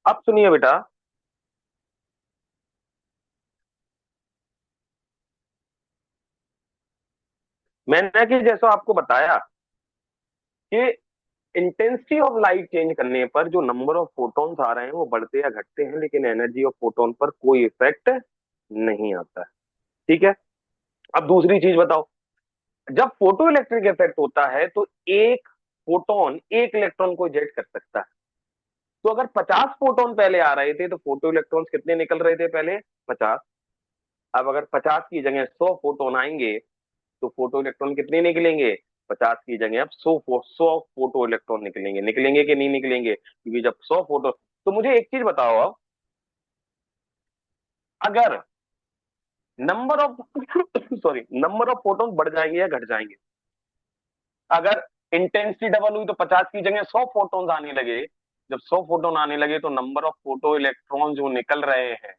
अब सुनिए बेटा। मैंने कि जैसा आपको बताया कि इंटेंसिटी ऑफ लाइट चेंज करने पर जो नंबर ऑफ फोटॉन्स आ रहे हैं वो बढ़ते या घटते हैं, लेकिन एनर्जी ऑफ फोटोन पर कोई इफेक्ट नहीं आता है। ठीक है। अब दूसरी चीज बताओ। जब फोटो इलेक्ट्रिक इफेक्ट होता है तो एक फोटोन एक इलेक्ट्रॉन को इजेक्ट कर सकता है। तो अगर 50 फोटोन पहले आ रहे थे तो फोटो इलेक्ट्रॉन्स कितने निकल रहे थे पहले? 50। अब अगर 50 की जगह 100 फोटोन आएंगे तो फोटो इलेक्ट्रॉन कितने निकलेंगे? 50 की जगह अब 100 फोटो इलेक्ट्रॉन निकलेंगे। निकलेंगे कि नहीं निकलेंगे? क्योंकि जब 100 फोटो, तो मुझे एक चीज बताओ अब, अगर number of sorry, number of photon बढ़ जाएंगे या घट जाएंगे? अगर इंटेंसिटी डबल हुई तो 50 की जगह 100 फोटोन आने लगे। जब 100 फोटोन आने लगे तो नंबर ऑफ फोटो इलेक्ट्रॉन जो निकल रहे हैं,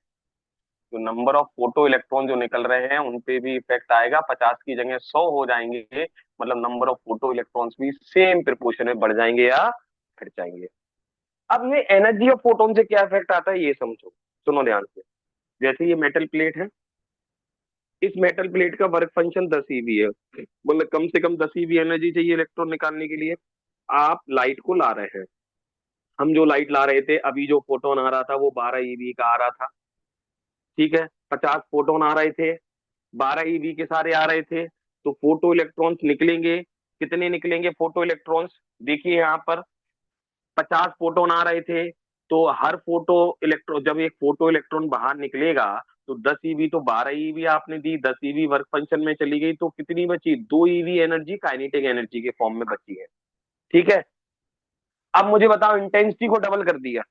जो नंबर ऑफ फोटो इलेक्ट्रॉन जो निकल रहे हैं उन पे भी इफेक्ट आएगा। 50 की जगह 100 हो जाएंगे, मतलब नंबर ऑफ फोटो इलेक्ट्रॉन्स भी सेम प्रोपोर्शन में बढ़ जाएंगे या घट जाएंगे। अब ये एनर्जी ऑफ फोटोन से क्या इफेक्ट आता है ये समझो। सुनो ध्यान से। जैसे ये मेटल प्लेट है, इस मेटल प्लेट का वर्क फंक्शन 10 ईवी है। मतलब कम से कम 10 ईवी एनर्जी चाहिए इलेक्ट्रॉन निकालने के लिए। आप लाइट को ला रहे हैं। हम जो लाइट ला रहे थे, अभी जो फोटोन आ रहा था वो 12 ईवी का आ रहा था। ठीक है। 50 फोटोन आ रहे थे, 12 ईवी के सारे आ रहे थे। तो फोटो इलेक्ट्रॉन्स निकलेंगे। कितने निकलेंगे फोटो इलेक्ट्रॉन्स? देखिए यहाँ पर 50 फोटोन आ रहे थे। तो हर फोटो इलेक्ट्रॉन, जब एक फोटो इलेक्ट्रॉन बाहर निकलेगा तो 10 ईवी तो 12 ईवी आपने दी, 10 ईवी वर्क फंक्शन में चली गई, तो कितनी बची? 2 ईवी एनर्जी काइनेटिक एनर्जी के फॉर्म में बची है। ठीक है। अब मुझे बताओ, इंटेंसिटी को डबल कर दिया।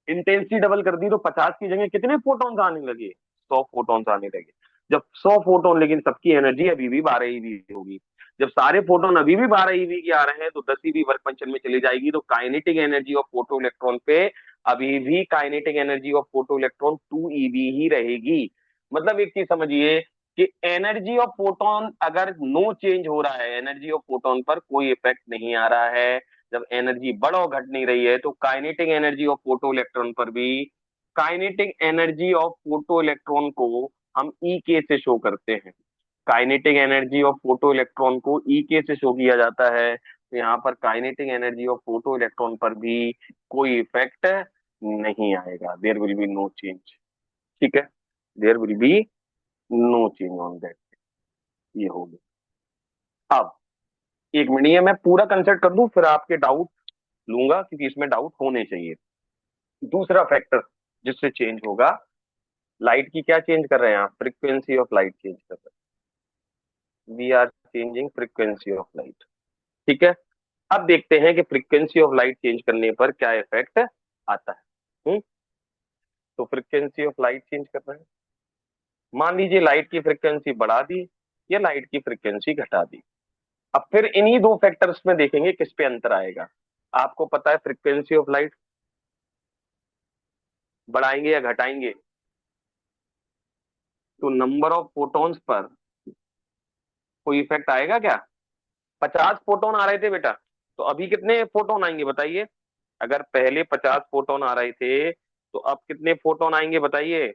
इंटेंसिटी डबल कर दी तो 50 की जगह कितने फोटॉन्स आने लगे? 100 फोटॉन्स आने लगे। जब 100 फोटोन, लेकिन सबकी एनर्जी अभी भी 12 ईवी होगी। जब सारे फोटोन अभी भी 12 ईवी के आ रहे हैं तो 10 ईवी वर्क फंक्शन में चली जाएगी, तो kinetic energy of photo electron पे अभी भी kinetic energy of photo electron 2 eV ही रहेगी। मतलब एक चीज समझिए कि एनर्जी ऑफ फोटोन अगर नो चेंज हो रहा है, एनर्जी ऑफ फोटोन पर कोई इफेक्ट नहीं आ रहा है। जब एनर्जी बढ़ और घट नहीं रही है तो kinetic energy of photo electron पर भी, kinetic energy of photo electron को हम ई के से शो करते हैं। Kinetic energy of photo electron को ई के से शो किया जाता है। तो यहाँ पर kinetic energy of photo electron पर भी कोई इफेक्ट नहीं आएगा। There will be no change. ठीक है। There will be no change on that. ये हो गया। अब एक मिनट, ये मैं पूरा कंसेप्ट कर दूं फिर आपके डाउट लूंगा, क्योंकि इसमें डाउट होने चाहिए। दूसरा फैक्टर जिससे चेंज होगा, लाइट की क्या चेंज कर रहे हैं आप? फ्रीक्वेंसी ऑफ लाइट चेंज कर रहे हैं। We are changing frequency of light. ठीक है। अब देखते हैं कि फ्रीक्वेंसी ऑफ लाइट चेंज करने पर क्या इफेक्ट आता है। तो फ्रीक्वेंसी ऑफ लाइट चेंज कर रहे हैं। मान लीजिए लाइट की फ्रीक्वेंसी बढ़ा दी या लाइट की फ्रीक्वेंसी घटा दी। अब फिर इन्हीं दो फैक्टर्स में देखेंगे किस पे अंतर आएगा। आपको पता है फ्रीक्वेंसी ऑफ लाइट बढ़ाएंगे या घटाएंगे तो नंबर ऑफ फोटॉन्स पर कोई इफेक्ट आएगा क्या? 50 फोटोन आ रहे थे बेटा, तो अभी कितने फोटोन आएंगे बताइए? अगर पहले 50 फोटोन आ रहे थे तो अब कितने फोटोन आएंगे बताइए?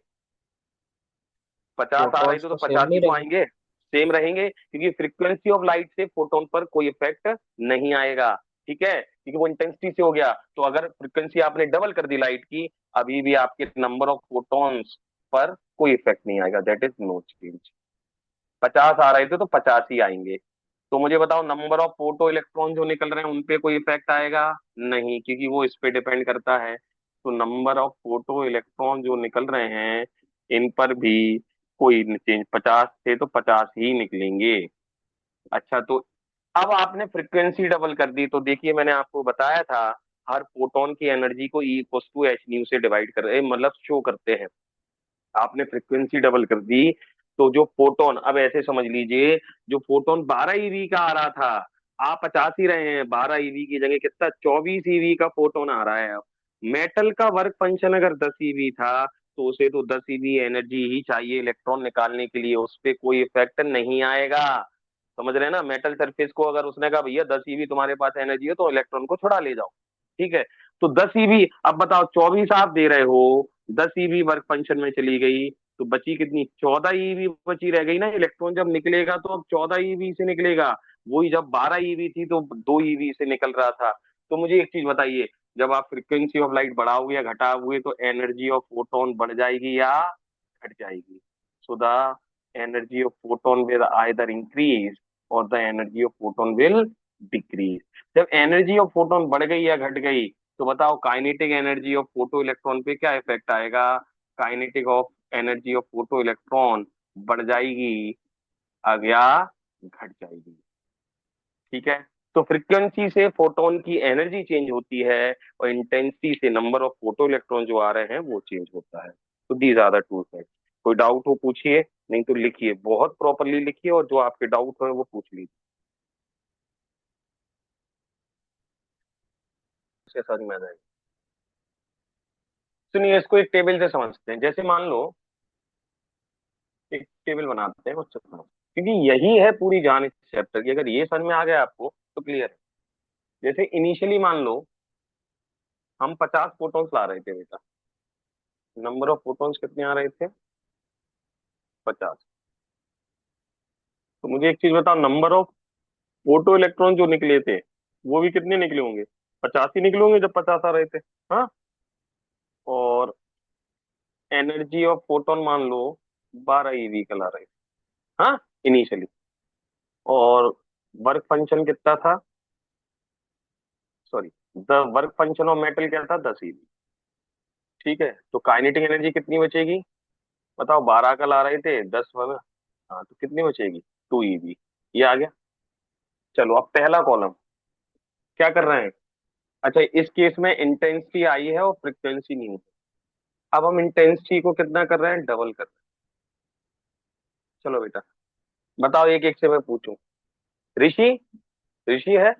50 आ रहे फोटॉन्स थे तो तो सेम 50 ही नहीं तो रहेंगे। आएंगे। सेम रहेंगे, क्योंकि फ्रीक्वेंसी ऑफ लाइट से फोटोन पर कोई इफेक्ट नहीं आएगा। ठीक है, क्योंकि वो इंटेंसिटी से हो गया। तो अगर फ्रीक्वेंसी आपने डबल कर दी लाइट की, अभी भी आपके नंबर ऑफ फोटॉन्स पर कोई इफेक्ट नहीं आएगा। That is no change. 50 आ रहे थे तो 50 ही आएंगे। तो मुझे बताओ, नंबर ऑफ फोटो इलेक्ट्रॉन जो निकल रहे हैं उन पे कोई इफेक्ट आएगा? नहीं, क्योंकि वो इस पे डिपेंड करता है। तो नंबर ऑफ फोटो इलेक्ट्रॉन जो निकल रहे हैं इन पर भी कोई चेंज, 50 थे तो 50 ही निकलेंगे। अच्छा, तो अब आपने फ्रिक्वेंसी डबल कर दी तो देखिए, मैंने आपको बताया था हर फोटोन की एनर्जी को E equal to H nu से डिवाइड कर मतलब शो करते हैं। आपने फ्रिक्वेंसी डबल कर दी तो जो फोटोन, अब ऐसे समझ लीजिए, जो फोटोन 12 ईवी का आ रहा था, आप 50 ही रहे हैं, 12 ईवी की जगह कितना 24 ईवी का फोटोन आ रहा है अब। मेटल का वर्क फंक्शन अगर 10 ईवी था तो उसे तो 10 ईवी एनर्जी ही चाहिए इलेक्ट्रॉन निकालने के लिए, उस पर कोई इफेक्ट नहीं आएगा। समझ रहे हैं ना? मेटल सरफेस को अगर उसने कहा भैया 10 ईवी तुम्हारे पास एनर्जी है तो इलेक्ट्रॉन को छुड़ा ले जाओ। ठीक है। तो 10 ईवी, अब बताओ 24 आप दे रहे हो, 10 ईवी वर्क फंक्शन में चली गई, तो बची कितनी, 14 ईवी बची रह गई ना। इलेक्ट्रॉन जब निकलेगा तो अब 14 ईवी से निकलेगा, वही जब 12 ईवी थी तो 2 ईवी से निकल रहा था। तो मुझे एक चीज बताइए, जब आप फ्रीक्वेंसी ऑफ लाइट बढ़ाओगे या घटाओगे तो एनर्जी ऑफ फोटोन बढ़ जाएगी या घट जाएगी? So the energy of photon will either increase और the energy of photon will decrease. जब एनर्जी ऑफ फोटोन बढ़ गई या घट गई, तो बताओ kinetic energy of photo electron पे क्या इफेक्ट आएगा? Kinetic of energy of photo electron बढ़ जाएगी या घट जाएगी? ठीक है। तो फ्रीक्वेंसी से फोटोन की एनर्जी चेंज होती है और इंटेंसिटी से नंबर ऑफ फोटो इलेक्ट्रॉन जो आ रहे हैं वो चेंज होता है। तो these are the two fact. कोई डाउट हो पूछिए, नहीं तो लिखिए, बहुत प्रॉपरली लिखिए, और जो आपके डाउट हो वो पूछ लीजिए। उसके समझ में आ जाएगा। सुनिए, इसको एक टेबल से समझते हैं। जैसे मान लो एक टेबल बनाते हैं उससे समझ, क्योंकि यही है पूरी जान इस चैप्टर की। अगर ये समझ में आ गया आपको तो क्लियर है। जैसे इनिशियली मान लो हम 50 फोटोन्स ला रहे थे बेटा, नंबर ऑफ फोटोन्स कितने आ रहे थे? 50। तो मुझे एक चीज बताओ, नंबर ऑफ फोटो इलेक्ट्रॉन जो निकले थे वो भी कितने निकले होंगे? 50 ही निकले होंगे जब 50 आ रहे थे। हाँ। और एनर्जी ऑफ फोटोन मान लो 12 ईवी का ला रहे थे, हाँ, इनिशियली। और वर्क फंक्शन कितना था? Sorry, the work function of metal क्या था? 10 ईवी। ठीक है, तो काइनेटिक एनर्जी कितनी बचेगी? बताओ, 12 का ला रहे थे, 10 वाला। हाँ, तो कितनी बचेगी? 2 ईवी। ये आ गया। चलो अब पहला कॉलम क्या कर रहे हैं? अच्छा, इस केस में इंटेंसिटी आई है और फ्रिक्वेंसी नहीं है। अब हम इंटेंसिटी को कितना कर रहे हैं? डबल कर रहे हैं। चलो बेटा, बताओ, एक एक से मैं पूछूं। ऋषि, ऋषि है?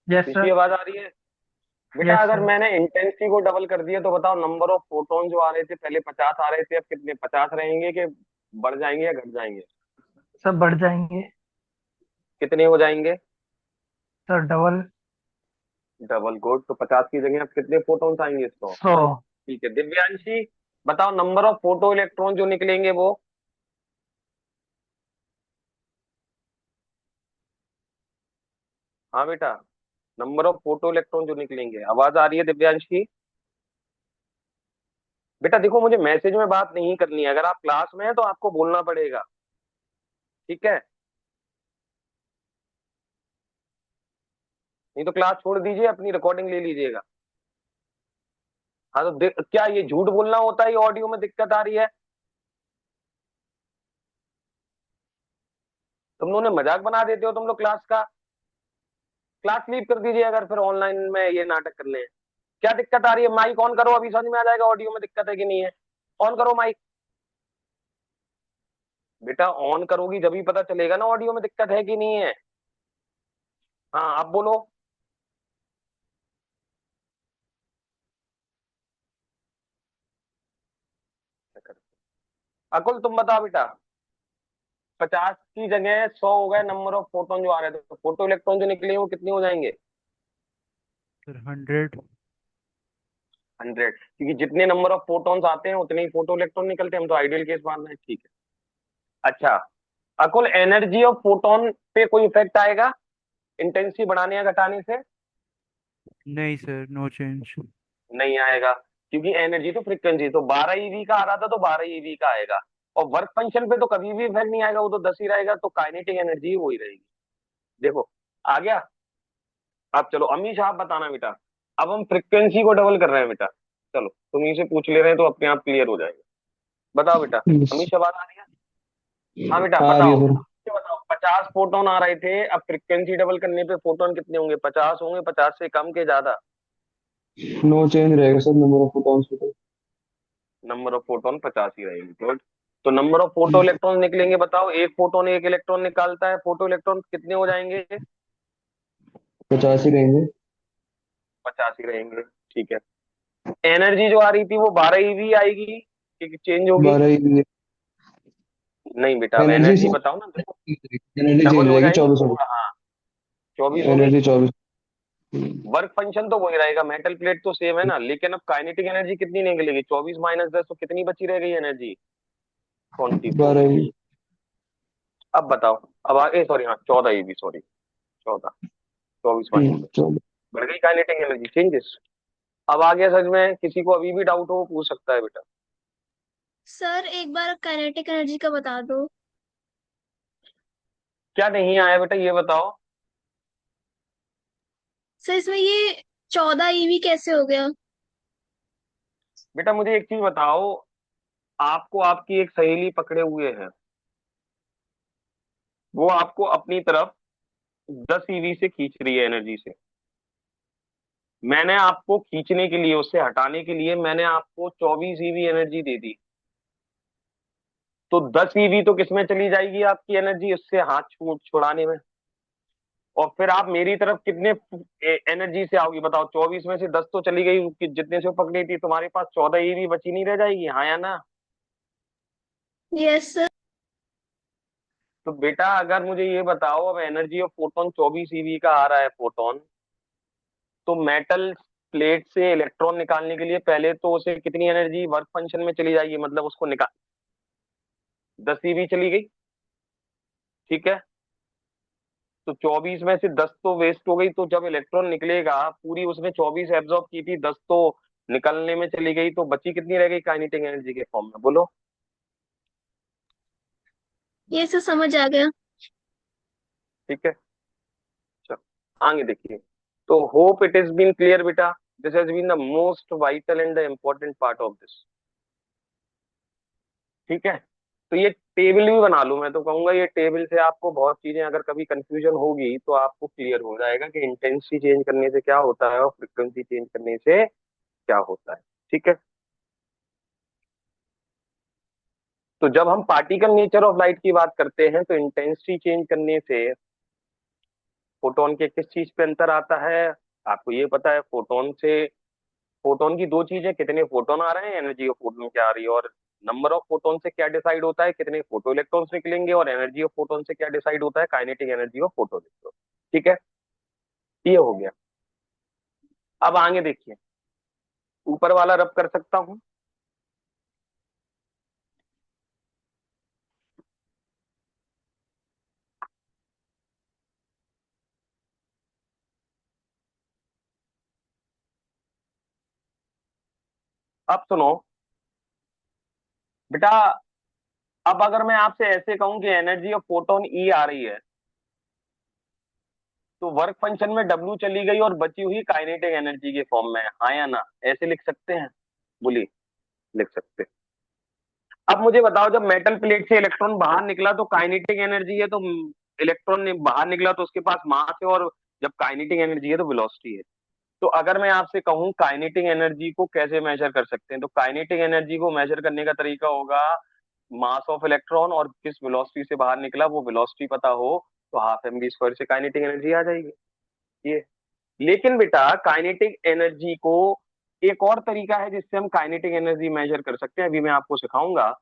यस ऋषि, सर। आवाज आ रही है? बेटा, यस अगर सर। मैंने इंटेंसिटी को डबल कर दिया तो बताओ, नंबर ऑफ फोटोन जो आ रहे थे पहले 50 आ रहे थे, अब कितने, 50 रहेंगे कि बढ़ जाएंगे या घट जाएंगे? सब बढ़ जाएंगे। कितने हो जाएंगे? Sir double. डबल। गुड। तो 50 की जगह अब कितने फोटोन्स आएंगे? 100। 100। ठीक है। दिव्यांशी, बताओ, नंबर ऑफ फोटो इलेक्ट्रॉन जो निकलेंगे वो? हाँ बेटा, नंबर ऑफ फोटो इलेक्ट्रॉन जो निकलेंगे। आवाज आ रही है दिव्यांश की? बेटा देखो, मुझे मैसेज में बात नहीं करनी है, अगर आप क्लास में हैं तो आपको बोलना पड़ेगा। ठीक है, नहीं तो क्लास छोड़ दीजिए, अपनी रिकॉर्डिंग ले लीजिएगा। हाँ, तो क्या ये झूठ बोलना होता है? ये ऑडियो में दिक्कत आ रही है? तुम लोग ने मजाक बना देते हो तुम लोग क्लास का। क्लास लीव कर दीजिए अगर फिर ऑनलाइन में ये नाटक करने हैं। क्या दिक्कत आ रही है? माइक ऑन करो, अभी समझ में आ जाएगा ऑडियो में दिक्कत है कि नहीं है। ऑन करो माइक। बेटा ऑन करोगी जब ही पता चलेगा ना ऑडियो में दिक्कत है कि नहीं है। हाँ, आप बोलो। अकुल तुम बताओ बेटा, 50 की जगह 100 हो गए नंबर ऑफ फोटोन जो आ रहे थे, तो फोटो इलेक्ट्रॉन जो निकले वो कितने हो जाएंगे? सर 100। 100, क्योंकि जितने नंबर ऑफ फोटॉन्स आते हैं उतने ही फोटो इलेक्ट्रॉन निकलते हैं। हम तो आइडियल केस मान रहे हैं। ठीक है। अच्छा, अकुल, एनर्जी ऑफ फोटोन पे कोई इफेक्ट आएगा इंटेंसिटी बढ़ाने या घटाने से? नहीं सर, नो चेंज। नहीं आएगा, क्योंकि एनर्जी तो फ्रीक्वेंसी, तो 12 ईवी का आ रहा था तो 12 ईवी का आएगा। और वर्क फंक्शन पे तो कभी भी इफेक्ट नहीं आएगा, वो तो 10 ही रहेगा, तो काइनेटिक एनर्जी वही रहेगी। देखो, आ गया। अब चलो अमीश, आप बताना बेटा। अब हम फ्रीक्वेंसी को डबल कर रहे हैं बेटा। चलो तुम ही से पूछ ले रहे हैं तो अपने आप क्लियर हो जाएगा। बताओ बेटा। यस। अमीश, आवाज आ रही है? हाँ बेटा आ रही है बताओ। सर। ये बताओ, 50 फोटोन आ रहे थे, अब फ्रीक्वेंसी डबल करने पे फोटोन कितने होंगे? 50 होंगे, 50 से कम के ज्यादा? नो चेंज रहेगा सर, नंबर ऑफ फोटॉन्स पे तो। नंबर ऑफ फोटोन 50 ही रहेंगे। गुड। तो नंबर ऑफ फोटो इलेक्ट्रॉन निकलेंगे, बताओ, एक फोटोन एक इलेक्ट्रॉन निकालता है, फोटो इलेक्ट्रॉन कितने हो जाएंगे? 50 ही रहेंगे। 50 ही रहेंगे। ठीक है। एनर्जी जो आ रही थी वो 12 ईवी आएगी कि चेंज होगी? 12 ही। नहीं बेटा, अब एनर्जी एनर्जी से बताओ ना, देखो। एनर्जी डबल चेंज हो रहेगी जाएगी 24 तो होगी। हाँ, 24 हो गई। एनर्जी 24। वर्क फंक्शन तो वही रहेगा, मेटल प्लेट तो सेम है ना, लेकिन अब काइनेटिक एनर्जी कितनी निकलेगी, 24 - 10 तो कितनी बची रह गई एनर्जी, 24। 12 अब बताओ, अब आगे, सॉरी हाँ 14 EV, सॉरी 14, 24 - 10 14। बढ़ गई काइनेटिक एनर्जी, चेंजेस। अब आ गया समझ में, किसी को अभी भी डाउट हो वो पूछ सकता है बेटा। सर एक बार काइनेटिक एनर्जी का बता दो। क्या नहीं आया बेटा ये बताओ। सर इसमें ये 14 ईवी कैसे हो गया? बेटा मुझे एक चीज बताओ, आपको आपकी एक सहेली पकड़े हुए है, वो आपको अपनी तरफ 10 EV से खींच रही है एनर्जी से। मैंने आपको खींचने के लिए, उससे हटाने के लिए मैंने आपको 24 EV एनर्जी दे दी। तो 10 EV तो किसमें चली जाएगी आपकी एनर्जी, उससे हाथ छुड़ाने में। और फिर आप मेरी तरफ कितने एनर्जी से आओगी बताओ, 24 में से 10 तो चली गई, जितने से वो पकड़ी थी, तुम्हारे पास 14 EV बची नहीं रह जाएगी, हाँ या ना। Yes sir. तो बेटा अगर मुझे ये बताओ, अब एनर्जी ऑफ फोटोन 24 EV का आ रहा है फोटोन, तो मेटल प्लेट से इलेक्ट्रॉन निकालने के लिए पहले तो उसे कितनी एनर्जी वर्क फंक्शन में चली जाएगी, मतलब उसको निकाल, 10 EV चली गई, ठीक है। तो 24 में से 10 तो वेस्ट हो गई, तो जब इलेक्ट्रॉन निकलेगा, पूरी उसने 24 एब्जॉर्ब की थी, 10 तो निकलने में चली गई, तो बची कितनी रह गई काइनेटिक एनर्जी के फॉर्म में, बोलो। ये सर समझ आ गया। ठीक है, चलो आगे देखिए। तो hope it is been clear बेटा, this has been the most vital and the important part of this. ठीक है, तो ये टेबल भी बना लूं, मैं तो कहूंगा ये टेबल से आपको बहुत चीजें, अगर कभी कंफ्यूजन होगी तो आपको क्लियर हो जाएगा कि इंटेंसिटी चेंज करने से क्या होता है और फ्रीक्वेंसी चेंज करने से क्या होता है। ठीक है, तो जब हम पार्टिकल नेचर ऑफ लाइट की बात करते हैं, तो इंटेंसिटी चेंज करने से फोटोन के किस चीज पे अंतर आता है, आपको ये पता है। फोटोन से, फोटोन की दो चीजें, कितने फोटोन आ रहे हैं, एनर्जी ऑफ फोटोन क्या आ रही है, और नंबर ऑफ फोटोन से क्या डिसाइड होता है, कितने फोटो इलेक्ट्रॉन्स निकलेंगे, और एनर्जी ऑफ फोटोन से क्या डिसाइड होता है, kinetic energy of photo electron. ठीक है, ये हो गया। अब आगे देखिए, ऊपर वाला रब कर सकता हूं। अब सुनो बेटा, अब अगर मैं आपसे ऐसे कहूं कि एनर्जी ऑफ फोटोन ई आ रही है, तो वर्क फंक्शन में डब्ल्यू चली गई और बची हुई काइनेटिक एनर्जी के फॉर्म में है, हाँ या ना, ऐसे लिख सकते हैं, बोलिए। लिख सकते हैं। अब मुझे बताओ, जब मेटल प्लेट से इलेक्ट्रॉन बाहर निकला तो काइनेटिक एनर्जी है, तो इलेक्ट्रॉन ने बाहर निकला तो उसके पास मास है, और जब काइनेटिक एनर्जी है तो वेलोसिटी है। तो अगर मैं आपसे कहूं काइनेटिक एनर्जी को कैसे मेजर कर सकते हैं, तो काइनेटिक एनर्जी को मेजर करने का तरीका होगा मास ऑफ इलेक्ट्रॉन, और किस वेलोसिटी से बाहर निकला वो वेलोसिटी पता हो, तो ½ mv² से काइनेटिक एनर्जी आ जाएगी ये। लेकिन बेटा काइनेटिक एनर्जी को एक और तरीका है जिससे हम काइनेटिक एनर्जी मेजर कर सकते हैं, अभी मैं आपको सिखाऊंगा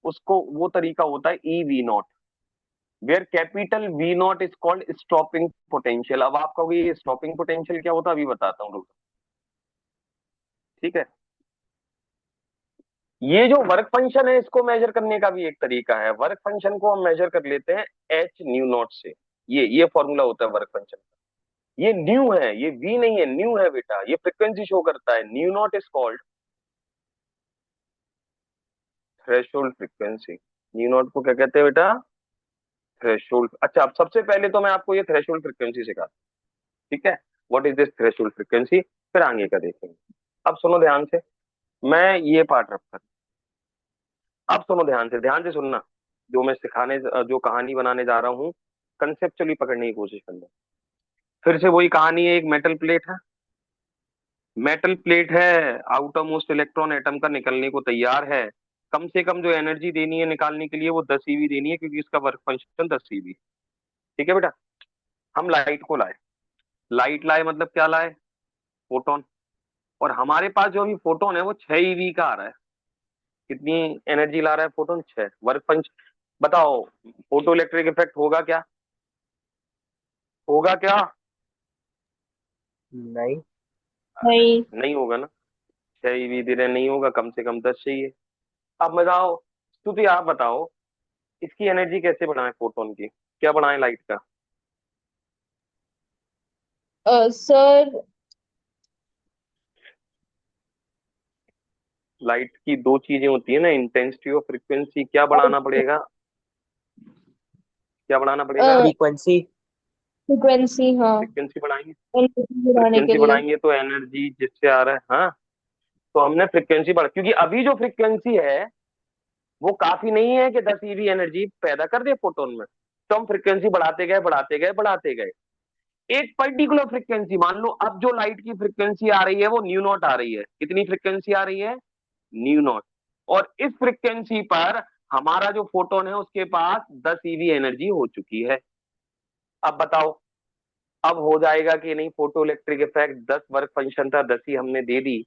उसको। वो तरीका होता है EV0, where capital V0 is called stopping potential. अब आप कहोगे ये स्टॉपिंग पोटेंशियल क्या होता है, अभी बताता हूँ, रुको। ठीक है, ये जो वर्क फंक्शन है इसको मेजर करने का भी एक तरीका है। वर्क फंक्शन को हम मेजर कर लेते हैं h/μ0 से। ये फॉर्मूला होता है वर्क फंक्शन का। ये न्यू है, ये v नहीं है, न्यू है बेटा, ये फ्रिक्वेंसी शो करता है। New not is called threshold frequency. New not को क्या कहते हैं बेटा, थ्रेशोल्ड। अच्छा, अब सबसे पहले तो मैं आपको ये थ्रेशोल्ड फ्रीक्वेंसी सिखाता हूं, ठीक है। What is this threshold frequency, फिर आगे का देखेंगे। अब सुनो ध्यान से, मैं ये पार्ट रखता हूं। अब सुनो ध्यान से सुनना, जो मैं सिखाने, जो कहानी बनाने जा रहा हूँ, कंसेप्चुअली पकड़ने की कोशिश करना। फिर से वही कहानी है, एक मेटल प्लेट है, मेटल प्लेट है, आउटर मोस्ट इलेक्ट्रॉन एटम का निकलने को तैयार है। कम से कम जो एनर्जी देनी है निकालने के लिए वो 10 EV देनी है, क्योंकि इसका वर्क फंक्शन 10 EV। ठीक है बेटा, हम लाइट को लाए, लाइट लाए मतलब क्या लाए, फोटोन। और हमारे पास जो अभी फोटोन है वो 6 EV का आ रहा है। कितनी एनर्जी ला रहा है फोटोन, 6। वर्क फंक्शन बताओ, फोटो इलेक्ट्रिक इफेक्ट होगा क्या, होगा क्या, नहीं। नहीं। नहीं होगा ना, 6 EV दे रहे हैं, नहीं होगा, कम से कम 10 चाहिए। अब बताओ, स्तुति आप बताओ, इसकी एनर्जी कैसे बढ़ाएं, फोटोन की क्या बढ़ाएं लाइट का? सर। लाइट की दो चीजें होती है ना, इंटेंसिटी और फ्रीक्वेंसी, क्या बढ़ाना पड़ेगा, क्या बढ़ाना पड़ेगा? फ्रीक्वेंसी। फ्रिक्वेंसी, हाँ। फ्रीक्वेंसी बढ़ाएंगे, एनर्जी बढ़ाने के फ्रीक्वेंसी लिए। बढ़ाएंगे तो एनर्जी जिससे आ रहा है, हाँ, तो हमने फ्रीक्वेंसी बढ़ा, क्योंकि अभी जो फ्रीक्वेंसी है वो काफी नहीं है कि 10 EV एनर्जी पैदा कर दे फोटोन में। तो हम फ्रीक्वेंसी बढ़ाते गए बढ़ाते गए बढ़ाते गए, एक पर्टिकुलर फ्रीक्वेंसी मान लो, अब जो लाइट की फ्रीक्वेंसी आ रही है वो न्यू नॉट आ रही है। कितनी फ्रीक्वेंसी आ रही है? New naught. और इस फ्रीक्वेंसी पर हमारा जो फोटोन है उसके पास 10 EV एनर्जी हो चुकी है। अब बताओ, अब हो जाएगा कि नहीं photo electric effect? 10 work function था, 10 ही हमने दे दी,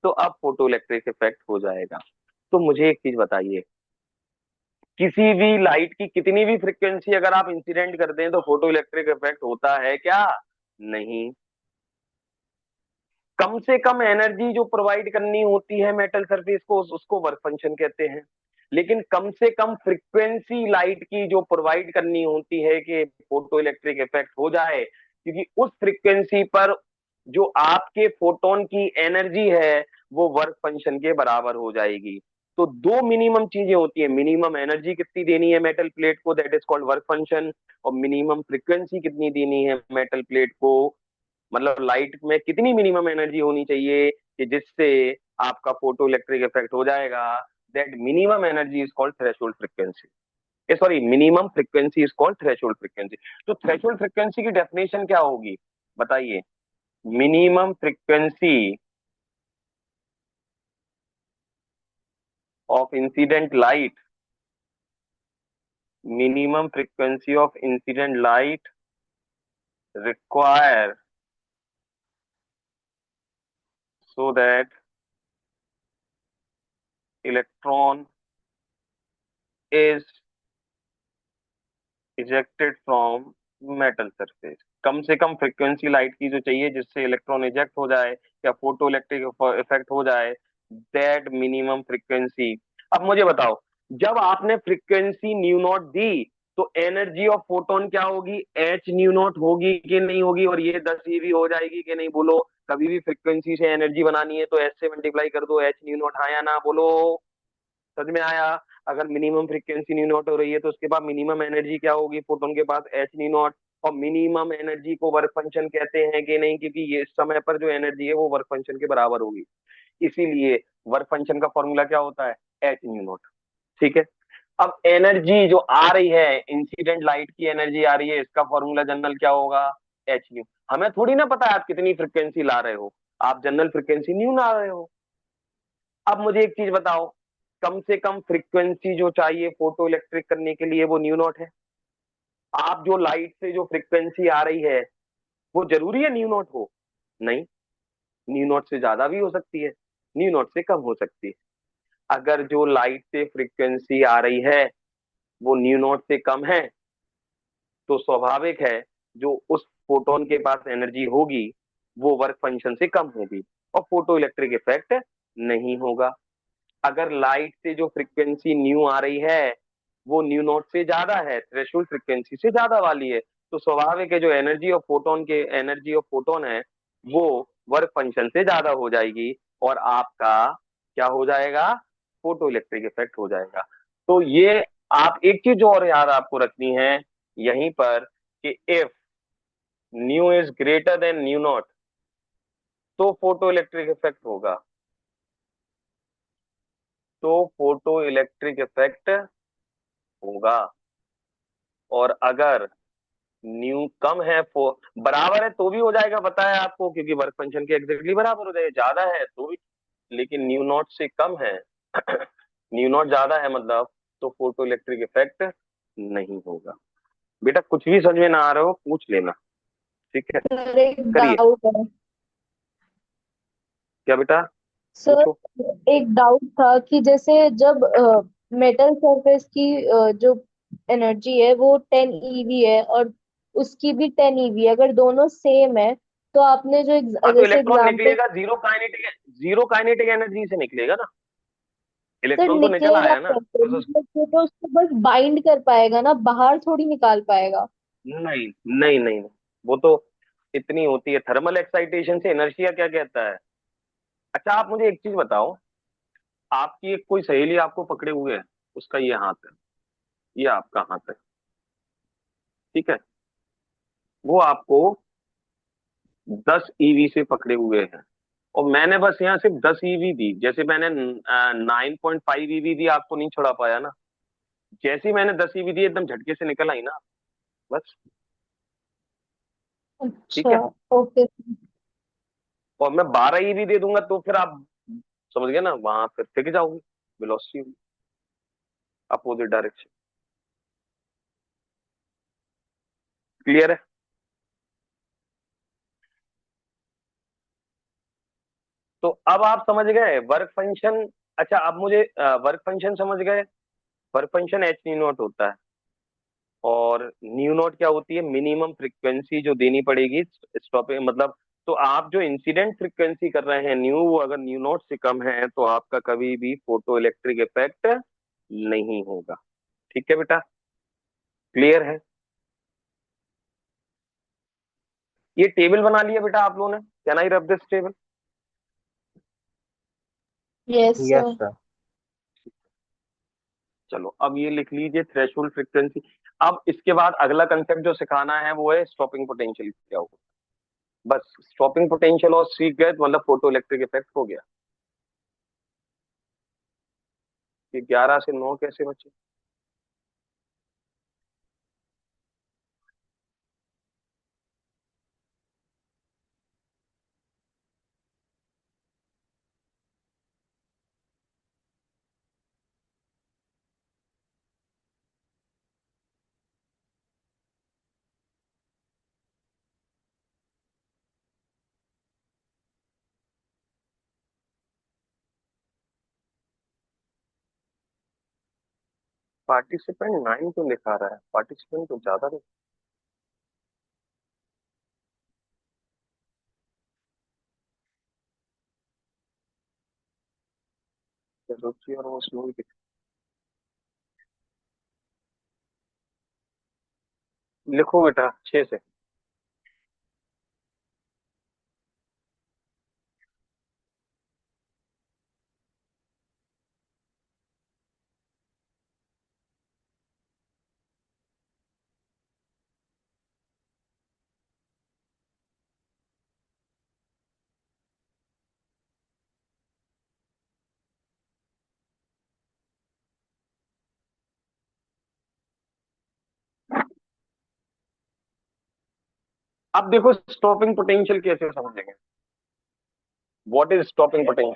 तो अब फोटो इलेक्ट्रिक इफेक्ट हो जाएगा। तो मुझे एक चीज बताइए, किसी भी लाइट की कितनी भी फ्रीक्वेंसी अगर आप इंसिडेंट करते हैं तो फोटो इलेक्ट्रिक इफेक्ट होता है क्या? नहीं। कम से कम एनर्जी जो प्रोवाइड करनी होती है मेटल सरफेस को, उसको वर्क फंक्शन कहते हैं। लेकिन कम से कम फ्रीक्वेंसी लाइट की जो प्रोवाइड करनी होती है कि फोटो इलेक्ट्रिक इफेक्ट हो जाए, क्योंकि उस फ्रीक्वेंसी पर जो आपके फोटोन की एनर्जी है वो वर्क फंक्शन के बराबर हो जाएगी। तो दो मिनिमम चीजें होती है, मिनिमम एनर्जी कितनी देनी है मेटल प्लेट को, that is called work function, और मिनिमम फ्रीक्वेंसी कितनी देनी है मेटल प्लेट को, मतलब लाइट में कितनी मिनिमम एनर्जी होनी चाहिए कि जिससे आपका फोटो इलेक्ट्रिक इफेक्ट हो जाएगा, that minimum energy is called threshold frequency. Sorry, minimum frequency is called threshold frequency. तो थ्रेशोल्ड फ्रीक्वेंसी की डेफिनेशन क्या होगी, बताइए? Minimum frequency of incident light, minimum frequency of incident light required so that electron is ejected from metal surface। कम से कम frequency light की जो चाहिए जिससे इलेक्ट्रॉन इजेक्ट हो जाए या फोटो इलेक्ट्रिक इफेक्ट हो जाए, दैट मिनिमम फ्रीक्वेंसी। अब मुझे बताओ, जब आपने फ्रीक्वेंसी न्यू नॉट दी तो एनर्जी ऑफ फोटोन क्या होगी? एच न्यू नॉट होगी कि नहीं होगी? और ये 10 EV हो जाएगी कि नहीं? बोलो, कभी भी फ्रीक्वेंसी से एनर्जी बनानी है तो एच से मल्टीप्लाई कर दो, एच न्यू नॉट, हाँ या ना? बोलो, समझ में आया? अगर मिनिमम फ्रीक्वेंसी न्यू नॉट हो रही है तो उसके बाद मिनिमम एनर्जी क्या होगी फोटोन के पास? H nu naught. और मिनिमम एनर्जी को वर्क फंक्शन कहते हैं कि नहीं? क्योंकि ये इस समय पर जो एनर्जी है वो वर्क फंक्शन के बराबर होगी, इसीलिए वर्क फंक्शन का फॉर्मूला क्या होता है? H nu not. ठीक है। अब एनर्जी जो आ रही है, इंसिडेंट लाइट की एनर्जी आ रही है, इसका फॉर्मूला जनरल क्या होगा? H new. हमें थोड़ी ना पता है आप कितनी फ्रिक्वेंसी ला रहे हो, आप जनरल फ्रिक्वेंसी न्यू ला रहे हो। अब मुझे एक चीज बताओ, कम से कम फ्रीक्वेंसी जो चाहिए फोटो इलेक्ट्रिक करने के लिए वो न्यू नॉट है। आप जो लाइट से जो फ्रीक्वेंसी आ रही है वो जरूरी है न्यू नॉट हो? नहीं, न्यू नॉट से ज्यादा भी हो सकती है, न्यू नॉट से कम हो सकती है। अगर जो लाइट से फ्रीक्वेंसी आ रही है वो न्यू नॉट से कम है तो स्वाभाविक है जो उस फोटोन के पास एनर्जी होगी वो वर्क फंक्शन से कम होगी और फोटो इलेक्ट्रिक इफेक्ट नहीं होगा। अगर लाइट से जो फ्रीक्वेंसी न्यू आ रही है वो न्यू नॉट से ज्यादा है, थ्रेशोल्ड फ्रीक्वेंसी से ज्यादा वाली है, तो स्वाभाविक है जो एनर्जी ऑफ फोटोन है वो वर्क फंक्शन से ज्यादा हो जाएगी और आपका क्या हो जाएगा? फोटो इलेक्ट्रिक इफेक्ट हो जाएगा। तो ये, आप एक चीज और याद आपको रखनी है यहीं पर कि if new is greater than new not तो फोटो इलेक्ट्रिक इफेक्ट होगा, तो फोटो इलेक्ट्रिक इफेक्ट होगा। और अगर न्यू कम है, बराबर है तो भी हो जाएगा, पता है आपको, क्योंकि वर्क फंक्शन के एग्जैक्टली बराबर हो जाएगा, ज्यादा है तो भी। लेकिन न्यू नॉट से कम है न्यू नॉट ज्यादा है मतलब, तो फोटो इलेक्ट्रिक इफेक्ट नहीं होगा। बेटा कुछ भी समझ में ना आ रहा हो पूछ लेना, ठीक है? सर, एक करिए। डाउट है। क्या बेटा? सर, पूछो। एक डाउट था कि जैसे जब मेटल सरफेस की जो एनर्जी है वो 10 ईवी है और उसकी भी 10 ईवी, अगर दोनों सेम है तो आपने जो हाँ तो जैसे इलेक्ट्रॉन एग्जाम्पल, निकलेगा जीरो काइनेटिक एनर्जी से निकलेगा ना, सर इलेक्ट्रॉन तो निकल निकलेगा आया ना कैसे? बस मतलब वो तो उसको बस बाइंड कर पाएगा ना, बाहर थोड़ी निकाल पाएगा। नहीं नहीं नहीं, वो तो इतनी होती है थर्मल एक्साइटेशन से, इनर्शिया क्या कहता है। अच्छा आप मुझे एक चीज बताओ, आपकी एक कोई सहेली आपको पकड़े हुए है, उसका ये हाथ है, ये आपका हाथ है, ठीक है, वो आपको 10 ईवी से पकड़े हुए हैं, और मैंने बस यहाँ सिर्फ 10 ईवी दी, जैसे मैंने 9.5 ईवी दी, आपको नहीं छुड़ा पाया ना। जैसे ही मैंने 10 ईवी दी एकदम झटके से निकल आई ना, बस। ठीक अच्छा। है, ओके। और मैं 12 ईवी दे दूंगा तो फिर आप समझ गए ना, वहां फिर टिक जाओगी, वेलोसिटी अपोजिट डायरेक्शन। क्लियर है? तो अब आप समझ गए वर्क फंक्शन। अच्छा अब मुझे वर्क फंक्शन समझ गए। Work function H nu not होता है, और न्यू नॉट क्या होती है, मिनिमम फ्रीक्वेंसी जो देनी पड़ेगी स्टॉपिंग, मतलब तो आप जो इंसिडेंट फ्रीक्वेंसी कर रहे हैं न्यू, वो अगर न्यू नॉट से कम है तो आपका कभी भी फोटो इलेक्ट्रिक इफेक्ट नहीं होगा। ठीक है बेटा, क्लियर है? ये टेबल बना लिया बेटा आप लोगों ने, can I rub this table? Yes yes sir. Sir. चलो अब ये लिख लीजिए थ्रेशोल्ड फ्रीक्वेंसी। अब इसके बाद अगला कंसेप्ट जो सिखाना है वो है स्टॉपिंग पोटेंशियल क्या होगा। बस स्टॉपिंग पोटेंशियल और सीख गए तो मतलब फोटो इलेक्ट्रिक इफेक्ट हो गया। ये 11 से 9 कैसे बचे? पार्टिसिपेंट 9 क्यों लिखा रहा है, पार्टिसिपेंट तो ज्यादा नहीं। रुचि और वो स्लो लिखो बेटा 6 से। अब देखो स्टॉपिंग पोटेंशियल कैसे समझेंगे, व्हाट इज स्टॉपिंग पोटेंशियल,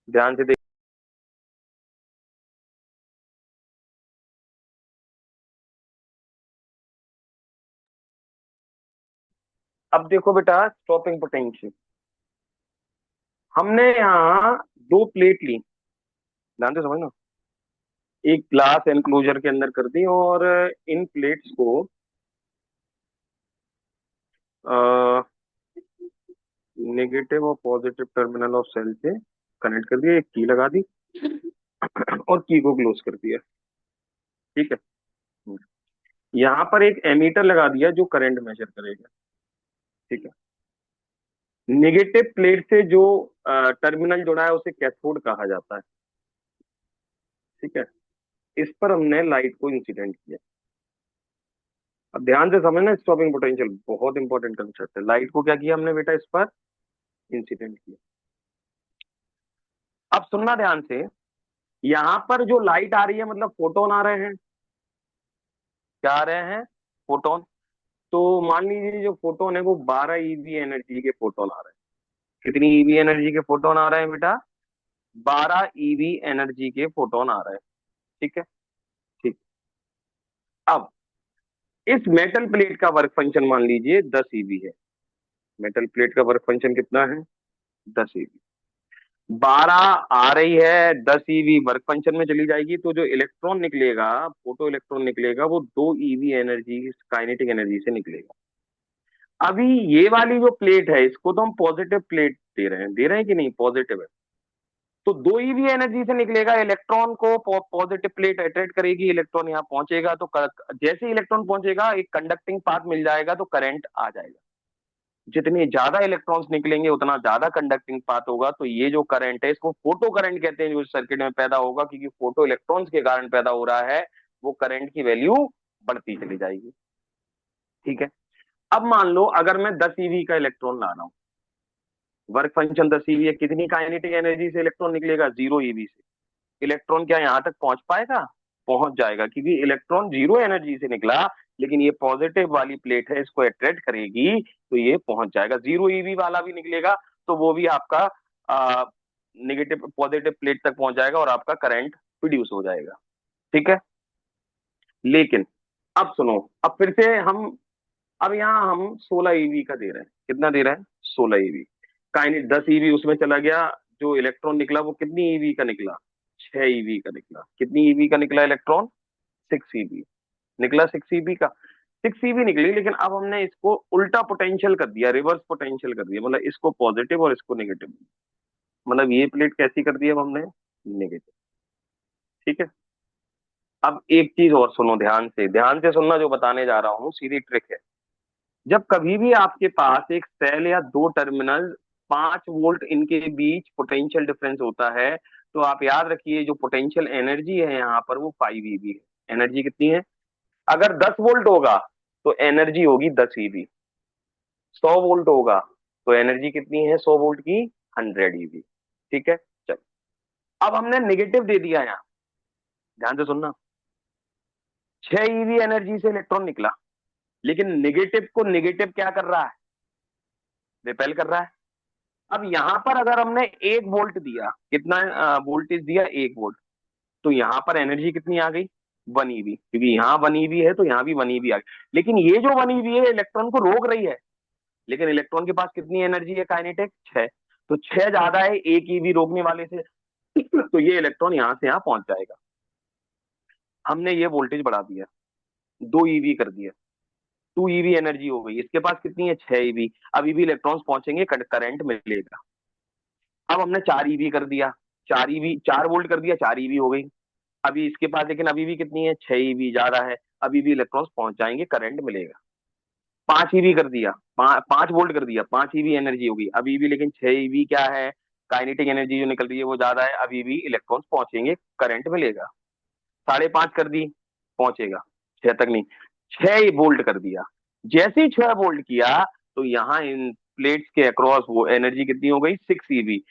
ध्यान से देख। अब देखो बेटा स्टॉपिंग पोटेंशियल, हमने यहाँ दो प्लेट ली, ध्यान से समझना, एक ग्लास एनक्लोजर के अंदर कर दी, और इन प्लेट्स को नेगेटिव और पॉजिटिव टर्मिनल ऑफ सेल से कनेक्ट कर दिया, एक की लगा दी और की को क्लोज कर दिया। ठीक है, यहाँ पर एक एमीटर लगा दिया जो करंट मेजर करेगा। ठीक है, नेगेटिव प्लेट से जो टर्मिनल जुड़ा है उसे कैथोड कहा जाता है। ठीक है, इस पर हमने लाइट को इंसिडेंट किया। अब ध्यान से समझना, स्टॉपिंग पोटेंशियल बहुत इंपॉर्टेंट कंसेप्ट है। लाइट को क्या किया हमने बेटा, इस पर इंसिडेंट किया। अब सुनना ध्यान से, यहाँ पर जो लाइट आ रही है मतलब फोटोन आ रहे हैं, क्या आ रहे हैं, फोटोन। तो मान लीजिए जो फोटोन है वो 12 ईवी एनर्जी के फोटोन आ रहे हैं। कितनी ईवी एनर्जी के फोटोन आ रहे हैं बेटा, 12 ईवी एनर्जी के फोटोन आ रहे हैं। ठीक है, ठीक। अब इस मेटल प्लेट का वर्क फंक्शन मान लीजिए 10 ईवी है। मेटल प्लेट का वर्क फंक्शन कितना है, 10 ईवी। 12 आ रही है, 10 ईवी वर्क फंक्शन में चली जाएगी, तो जो इलेक्ट्रॉन निकलेगा, फोटो इलेक्ट्रॉन निकलेगा, वो 2 ईवी एनर्जी काइनेटिक एनर्जी से निकलेगा। अभी ये वाली जो प्लेट है इसको तो हम पॉजिटिव प्लेट दे रहे हैं कि नहीं, पॉजिटिव है, तो दो ईवी एनर्जी से निकलेगा, इलेक्ट्रॉन को पॉजिटिव प्लेट अट्रैक्ट करेगी, इलेक्ट्रॉन यहाँ पहुंचेगा, तो जैसे ही इलेक्ट्रॉन पहुंचेगा एक कंडक्टिंग पाथ मिल जाएगा तो करंट आ जाएगा। जितने ज्यादा इलेक्ट्रॉन्स निकलेंगे उतना ज्यादा कंडक्टिंग पाथ होगा, तो ये जो करंट है इसको फोटो करंट कहते हैं, जो सर्किट में पैदा होगा, क्योंकि फोटो इलेक्ट्रॉन्स के कारण पैदा हो रहा है, वो करंट की वैल्यू बढ़ती चली जाएगी। ठीक है, अब मान लो अगर मैं 10 ईवी का इलेक्ट्रॉन ला रहा हूं, वर्क फंक्शन 10 ईवी है, कितनी काइनेटिक एनर्जी से इलेक्ट्रॉन निकलेगा, 0 ईवी से। इलेक्ट्रॉन क्या यहां तक पहुंच पाएगा, पहुंच जाएगा, क्योंकि इलेक्ट्रॉन 0 एनर्जी से निकला, लेकिन ये पॉजिटिव वाली प्लेट है इसको अट्रैक्ट करेगी तो ये पहुंच जाएगा। 0 ईवी वाला भी निकलेगा तो वो भी आपका नेगेटिव पॉजिटिव प्लेट तक पहुंच जाएगा और आपका करंट प्रोड्यूस हो जाएगा। ठीक है, लेकिन अब सुनो, अब फिर से हम, अब यहाँ हम 16 ईवी का दे रहे हैं, कितना दे रहे हैं, 16 ईवी। काइनेट 10 ईवी उसमें चला गया, जो इलेक्ट्रॉन निकला वो कितनी ईवी का निकला, 6 ईवी का निकला। कितनी ईवी का निकला इलेक्ट्रॉन, 6 ईवी निकला, 6 ईवी का, 6 ईवी निकली। लेकिन अब हमने इसको उल्टा पोटेंशियल कर दिया, रिवर्स पोटेंशियल कर दिया, मतलब इसको पॉजिटिव और इसको नेगेटिव, मतलब ये प्लेट कैसी कर दी अब हमने, नेगेटिव। ठीक है, अब एक चीज और सुनो, ध्यान से सुनना, जो बताने जा रहा हूँ सीधी ट्रिक है। जब कभी भी आपके पास एक सेल या दो टर्मिनल 5 वोल्ट इनके बीच पोटेंशियल डिफरेंस होता है, तो आप याद रखिए जो पोटेंशियल एनर्जी है यहाँ पर वो 5 ईवी है। एनर्जी कितनी है, अगर 10 वोल्ट होगा तो एनर्जी होगी 10 ईवी, 100 वोल्ट होगा तो एनर्जी कितनी है 100 वोल्ट की, 100 ईवी। ठीक है, चलो अब हमने नेगेटिव दे दिया यहाँ, ध्यान से सुनना, 6 ईवी एनर्जी से इलेक्ट्रॉन निकला, लेकिन नेगेटिव को नेगेटिव क्या कर रहा है, रिपेल कर रहा है। अब यहां पर अगर हमने 1 वोल्ट दिया, कितना वोल्टेज दिया, 1 वोल्ट, तो यहां पर एनर्जी कितनी आ गई, 1 ईवी, क्योंकि यहाँ 1 ईवी है तो यहाँ भी 1 ईवी आ गई। लेकिन ये जो 1 ईवी है इलेक्ट्रॉन को रोक रही है, लेकिन इलेक्ट्रॉन के पास कितनी एनर्जी है काइनेटिक, 6, तो 6 ज्यादा है 1 ईवी रोकने वाले से, तो ये इलेक्ट्रॉन यहां से यहाँ पहुंच जाएगा। हमने ये वोल्टेज बढ़ा दिया, 2 ईवी कर दिया, 2 ईवी एनर्जी हो गई, इसके पास कितनी है, 6 ईवी। अभी भी इलेक्ट्रॉन्स पहुंचेंगे, करंट मिलेगा। अब हमने 4 ईवी कर दिया, 4 ईवी, 4 वोल्ट कर दिया, 4 ईवी हो गई। अभी इसके पास लेकिन अभी भी कितनी है, 6 ईवी ज्यादा है, अभी भी इलेक्ट्रॉन्स पहुंच जाएंगे, करंट मिलेगा। 5 ईवी कर दिया, 5 वोल्ट कर दिया, 5 ईवी एनर्जी होगी, अभी भी लेकिन 6 ईवी क्या है, काइनेटिक एनर्जी जो निकल रही है वो ज्यादा है, अभी भी इलेक्ट्रॉन्स पहुंचेंगे, करंट मिलेगा। 5.5 कर दी, पहुंचेगा, 6 तक नहीं, 6 वोल्ट कर दिया। जैसे ही 6 वोल्ट किया तो यहाँ इन प्लेट्स के अक्रॉस वो एनर्जी कितनी हो गई, 6 ईवी।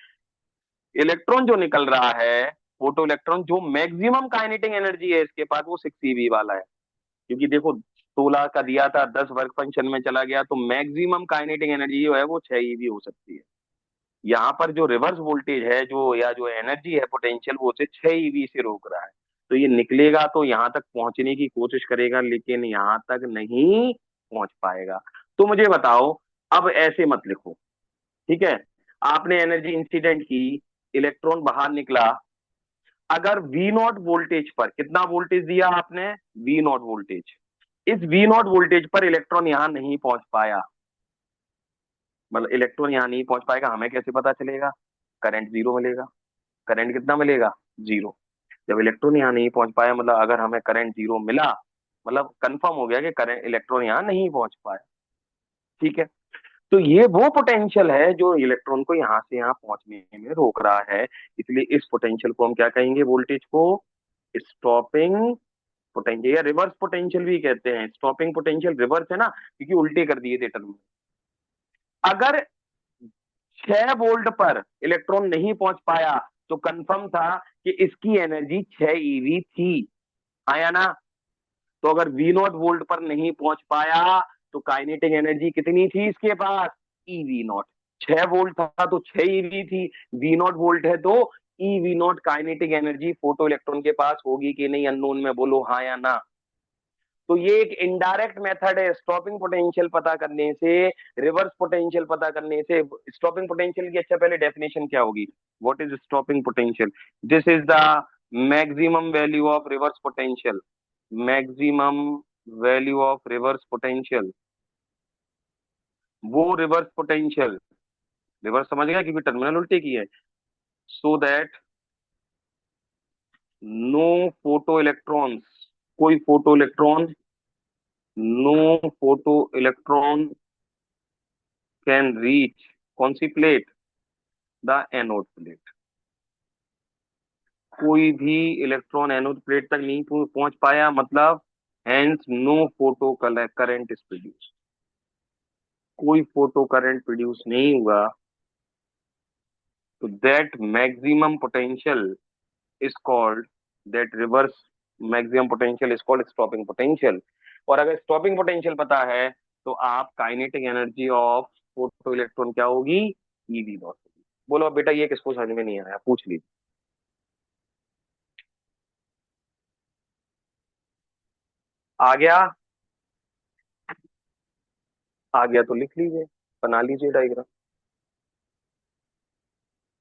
इलेक्ट्रॉन जो निकल रहा है, फोटो इलेक्ट्रॉन, जो मैक्सिमम काइनेटिक एनर्जी है इसके पास वो 6 ईवी वाला है, क्योंकि देखो 16 का दिया था, 10 वर्क फंक्शन में चला गया, तो मैक्सिमम काइनेटिक एनर्जी जो है वो 6 ईवी हो सकती है। यहाँ पर जो रिवर्स वोल्टेज है, जो या जो एनर्जी है पोटेंशियल, वो उसे 6 ईवी से रोक रहा है, तो ये निकलेगा तो यहाँ तक पहुंचने की कोशिश करेगा, लेकिन यहाँ तक नहीं पहुंच पाएगा। तो मुझे बताओ, अब ऐसे मत लिखो, ठीक है, आपने एनर्जी इंसिडेंट की, इलेक्ट्रॉन बाहर निकला, अगर वी नॉट वोल्टेज पर, कितना वोल्टेज दिया आपने, वी नॉट वोल्टेज, इस वी नॉट वोल्टेज पर इलेक्ट्रॉन यहां नहीं पहुंच पाया, मतलब इलेक्ट्रॉन यहां नहीं पहुंच पाएगा, हमें कैसे पता चलेगा, करंट 0 मिलेगा। करंट कितना मिलेगा, 0। जब इलेक्ट्रॉन यहाँ नहीं पहुंच पाया, मतलब अगर हमें करंट 0 मिला, मतलब कंफर्म हो गया कि करंट इलेक्ट्रॉन यहाँ नहीं पहुंच पाया। ठीक है, तो ये वो पोटेंशियल है जो इलेक्ट्रॉन को यहाँ से यहाँ पहुंचने में रोक रहा है, इसलिए इस पोटेंशियल को हम क्या कहेंगे, वोल्टेज को स्टॉपिंग पोटेंशियल या रिवर्स पोटेंशियल भी कहते हैं। स्टॉपिंग पोटेंशियल रिवर्स है ना, क्योंकि उल्टे कर दिए थे टर्म। अगर 6 वोल्ट पर इलेक्ट्रॉन नहीं पहुंच पाया तो कंफर्म था कि इसकी एनर्जी 6 ईवी थी, आया ना। तो अगर वी नॉट वोल्ट पर नहीं पहुंच पाया तो काइनेटिक एनर्जी कितनी थी इसके पास, ईवी नॉट। 6 वोल्ट था तो 6 ईवी थी, वी नॉट वोल्ट है तो EV not kinetic energy photo electron के पास होगी कि नहीं, अननोन में बोलो हाँ या ना। तो ये एक इनडायरेक्ट मेथड है स्टॉपिंग पोटेंशियल पता करने से, रिवर्स पोटेंशियल पता करने से। स्टॉपिंग पोटेंशियल की अच्छा पहले डेफिनेशन क्या होगी, what is stopping potential, this is the maximum value of reverse potential, maximum value of reverse potential, वो रिवर्स पोटेंशियल, रिवर्स समझ गया क्योंकि टर्मिनल उल्टे की है, so that no photo electrons, कोई photo electron, no photo electron can reach कौन सी प्लेट, द एनोड प्लेट। कोई भी इलेक्ट्रॉन एनोड प्लेट तक नहीं पहुंच पाया, मतलब hence no photo current is produce, कोई फोटो करंट प्रोड्यूस नहीं हुआ। तो that maximum potential is called, that reverse maximum potential is called stopping potential. और अगर स्टॉपिंग पोटेंशियल पता है तो आप kinetic energy of photo electron क्या होगी, ईवी लॉस होगी। बोलो अब बेटा ये किसको समझ में नहीं आया, पूछ लीजिए। आ गया, आ गया तो लिख लीजिए, बना लीजिए डायग्राम।